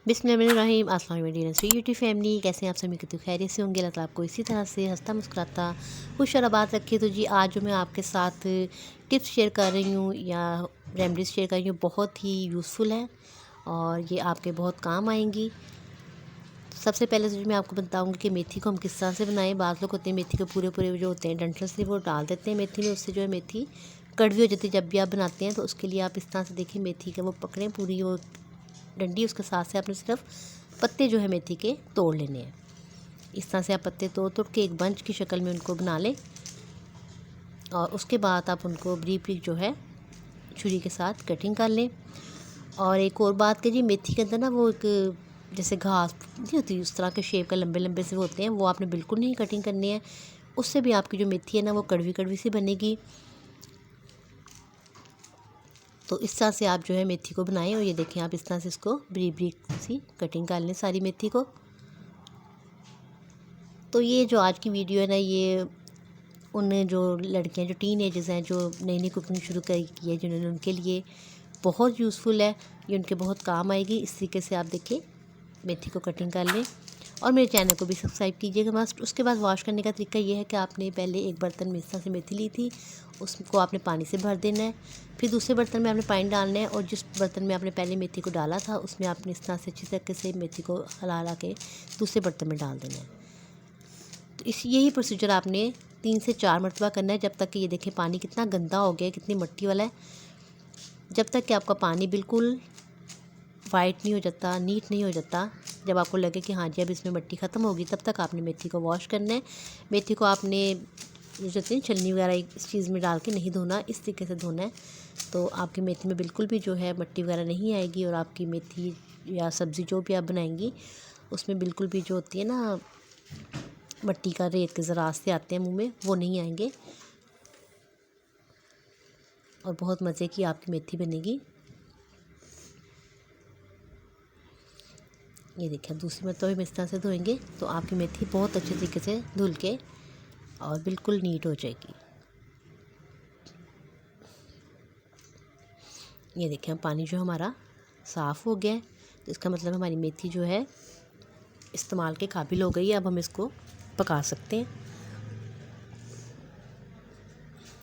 बिस्मिल्लाहिर्रहमानिर्रहीम। अस्सलाम वालेकुम यूट्यूब फैमिली, कैसे हैं आप सभी? कितनी खैरियत से होंगे। अल्लाह ताला आपको इसी तरह से हंसता मुस्कुराता खुश और आबाद रखे। तो जी आज जो मैं आपके साथ टिप्स शेयर कर रही हूँ या रेमडीज़ शेयर कर रही हूँ, बहुत ही यूज़फुल है और ये आपके बहुत काम आएंगी। सबसे पहले तो मैं आपको बताऊंगी कि मेथी को हम किस तरह से बनाएं। बाज़ लोग होते हैं मेथी के पूरे पूरे जो होते हैं डंठल से वो डाल देते हैं मेथी में, उससे जो है मेथी कड़वी हो जाती है। जब भी आप बनाते हैं तो उसके लिए आप इस तरह से देखिए, मेथी का वो पकड़ें पूरी वो डंडी, उसके साथ से आपने सिर्फ पत्ते जो है मेथी के तोड़ लेने हैं। इस तरह से आप पत्ते तोड़ तोड़ के एक बंच की शक्ल में उनको बना लें और उसके बाद आप उनको बारीक बारीक जो है छुरी के साथ कटिंग कर लें। और एक और बात कि जी मेथी के अंदर ना वो एक जैसे घास नहीं होती उस तरह के शेप का लंबे लंबे से होते हैं, वो आपने बिल्कुल नहीं कटिंग करनी है। उससे भी आपकी जो मेथी है ना वो कड़वी कड़वी सी बनेगी। तो इस तरह से आप जो है मेथी को बनाएं और ये देखें आप इस तरह से इसको बारीक बारीक सी कटिंग कर लें सारी मेथी को। तो ये जो आज की वीडियो है ना, ये उन जो लड़कियां जो टीन एजर्स हैं जो नई नई कुकिंग शुरू की है जिन्होंने, उनके लिए बहुत यूज़फुल है। ये उनके बहुत काम आएगी। इस तरीके से आप देखिए मेथी को कटिंग कर लें और मेरे चैनल को भी सब्सक्राइब कीजिएगा मस्ट। उसके बाद वॉश करने का तरीका ये है कि आपने पहले एक बर्तन में इस तरह से मेथी ली थी, उसको आपने पानी से भर देना है। फिर दूसरे बर्तन में आपने पानी डालना है और जिस बर्तन में आपने पहले मेथी को डाला था उसमें आपने इस तरह से अच्छी तरीके से मेथी को हिला हिला के दूसरे बर्तन में डाल देना है। तो यही प्रोसीजर आपने 3 से 4 मरतबा करना है, जब तक कि ये देखें पानी कितना गंदा हो गया है, कितनी मिट्टी वाला है। जब तक कि आपका पानी बिल्कुल वाइट नहीं हो जाता, नीट नहीं हो जाता, जब आपको लगे कि हाँ जी अब इसमें मिट्टी ख़त्म होगी, तब तक आपने मेथी को वॉश करना है। मेथी को आपने जो कहते हैं छलनी वगैरह इस चीज़ में डाल के नहीं धोना, इस तरीके से धोना है। तो आपकी मेथी में बिल्कुल भी जो है मिट्टी वगैरह नहीं आएगी और आपकी मेथी या सब्ज़ी जो भी आप बनाएंगी उसमें बिल्कुल भी जो होती है ना मिट्टी का रेत के ज़रात से आते हैं मुंह में, वो नहीं आएंगे और बहुत मज़े की आपकी मेथी बनेगी। ये देखिए दूसरी मरतबा भी इस तरह से धोएंगे तो आपकी मेथी बहुत अच्छे तरीके से धुल के और बिल्कुल नीट हो जाएगी। ये देखिए पानी जो हमारा साफ़ हो गया है, तो इसका मतलब हमारी मेथी जो है इस्तेमाल के काबिल हो गई है। अब हम इसको पका सकते हैं।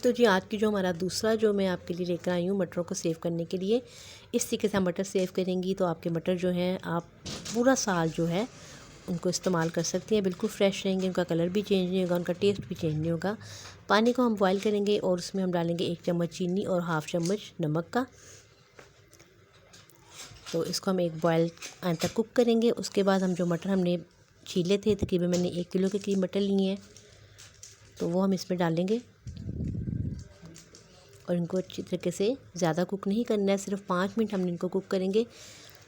तो जी आज की जो हमारा दूसरा जो मैं आपके लिए लेकर आई हूँ मटरों को सेव करने के लिए, इस तरीके से आप मटर सेव करेंगी तो आपके मटर जो हैं आप पूरा साल जो है उनको इस्तेमाल कर सकती हैं। बिल्कुल फ्रेश रहेंगे, उनका कलर भी चेंज नहीं होगा, उनका टेस्ट भी चेंज नहीं होगा। पानी को हम बॉयल करेंगे और उसमें हम डालेंगे 1 चम्मच चीनी और हाफ़ चम्मच नमक का। तो इसको हम एक बॉयल आने तक कुक करेंगे। उसके बाद हम जो मटर हमने छीले थे, तकरीबन मैंने 1 किलो के करीब मटर लिए हैं, तो वो हम इसमें डालेंगे और इनको अच्छी तरीके से ज़्यादा कुक नहीं करना है, सिर्फ 5 मिनट हमने इनको कुक करेंगे।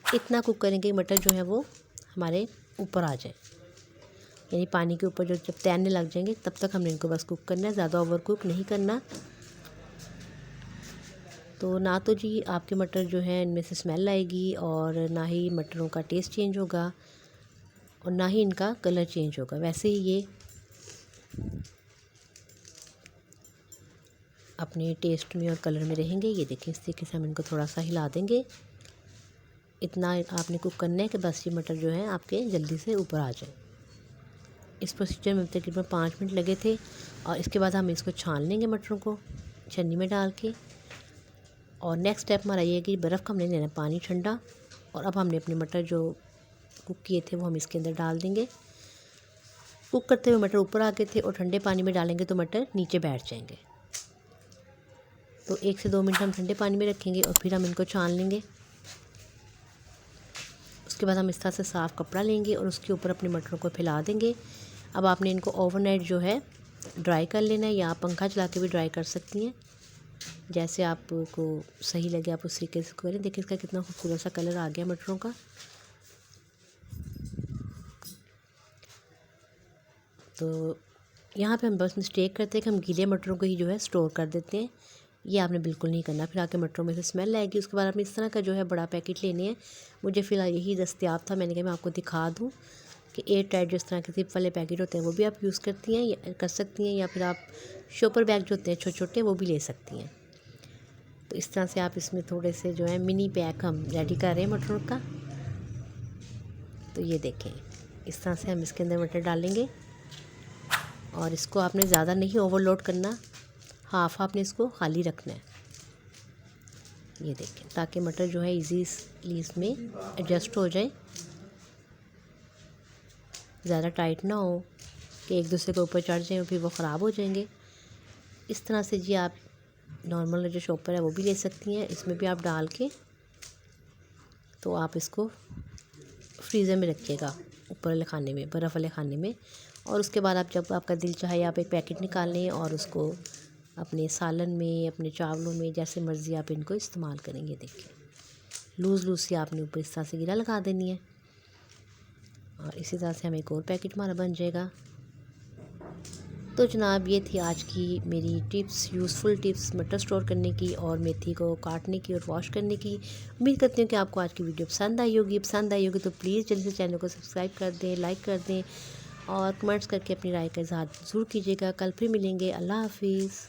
इतना कुक करेंगे मटर जो है वो हमारे ऊपर आ जाए, यानी पानी के ऊपर जो जब तैरने लग जाएंगे तब तक हमने इनको बस कुक करना है, ज़्यादा ओवर कुक नहीं करना। तो ना तो जी आपके मटर जो है इनमें से स्मेल आएगी और ना ही मटरों का टेस्ट चेंज होगा और ना ही इनका कलर चेंज होगा। वैसे ही ये अपने टेस्ट में और कलर में रहेंगे। ये देखें इस तरीके से हम इनको थोड़ा सा हिला देंगे। इतना आपने कुक करना है कि बस ये मटर जो है आपके जल्दी से ऊपर आ जाए। इस प्रोसीजर में तकरीबन 5 मिनट लगे थे और इसके बाद हम इसको छान लेंगे मटरों को छन्नी में डाल के। और नेक्स्ट स्टेप हमारा ये है कि बर्फ़ का हमने लेना पानी ठंडा, और अब हमने अपने मटर जो कुक किए थे वो हम इसके अंदर डाल देंगे। कुक करते हुए मटर ऊपर आ गए थे और ठंडे पानी में डालेंगे तो मटर नीचे बैठ जाएंगे। तो 1 से 2 मिनट हम ठंडे पानी में रखेंगे और फिर हम इनको छान लेंगे। उसके बाद हम इस तरह से साफ़ कपड़ा लेंगे और उसके ऊपर अपने मटरों को फैला देंगे। अब आपने इनको ओवरनाइट जो है ड्राई कर लेना है, या आप पंखा चला के भी ड्राई कर सकती हैं, जैसे आपको सही लगे आप उस तरीके से करें। देखिए इसका कितना खूबसूरत सा कलर आ गया मटरों का। तो यहाँ पे हम बस मिस्टेक करते हैं कि हम गीले मटरों को ही जो है स्टोर कर देते हैं। ये आपने बिल्कुल नहीं करना, फिर आके मटरों में से स्मेल आएगी। उसके बाद आपने इस तरह का जो है बड़ा पैकेट लेने हैं। मुझे फ़िलहाल यही दस्तयाब था, मैंने कहा मैं आपको दिखा दूँ कि एयर टाइट जिस तरह के जिप वाले पैकेट होते हैं वो भी आप यूज़ करती हैं या कर सकती हैं, या फिर आप शॉपर बैग जो होते हैं छोटे छोटे वो भी ले सकती हैं। तो इस तरह से आप इसमें थोड़े से जो है मिनी पैक हम रेडी कर रहे हैं मटरों का। तो ये देखें, इस तरह से हम इसके अंदर मटर डालेंगे और इसको आपने ज़्यादा नहीं ओवरलोड करना, हाफ आपने इसको खाली रखना है। ये देखें, ताकि मटर जो है इजीली इसमें एडजस्ट हो जाए, ज़्यादा टाइट ना हो कि एक दूसरे के ऊपर चढ़ जाए और फिर वो ख़राब हो जाएंगे। इस तरह से जी आप नॉर्मल जो शॉपर है वो भी ले सकती हैं, इसमें भी आप डाल के तो आप इसको फ्रीज़र में रखिएगा, ऊपर वाले खाने में, बर्फ़ वाले खाने में। और उसके बाद आप जब आपका दिल चाहे आप एक पैकेट निकाल लें और उसको अपने सालन में, अपने चावलों में, जैसे मर्ज़ी आप इनको इस्तेमाल करेंगे। देखिए लूज़ लूज़ सी आपने ऊपर इस तरह से गिरा लगा देनी है और इसी तरह से हमें एक और पैकेट हमारा बन जाएगा। तो जनाब ये थी आज की मेरी टिप्स, यूज़फुल टिप्स मटर स्टोर करने की और मेथी को काटने की और वॉश करने की। उम्मीद करती हूँ कि आपको आज की वीडियो पसंद आई होगी। पसंद आई होगी तो प्लीज़ जल्दी से चैनल को सब्सक्राइब कर दें, लाइक कर दें और कमेंट्स करके अपनी राय का इज़हार ज़रूर कीजिएगा। कल फिर मिलेंगे। अल्लाह हाफिज़।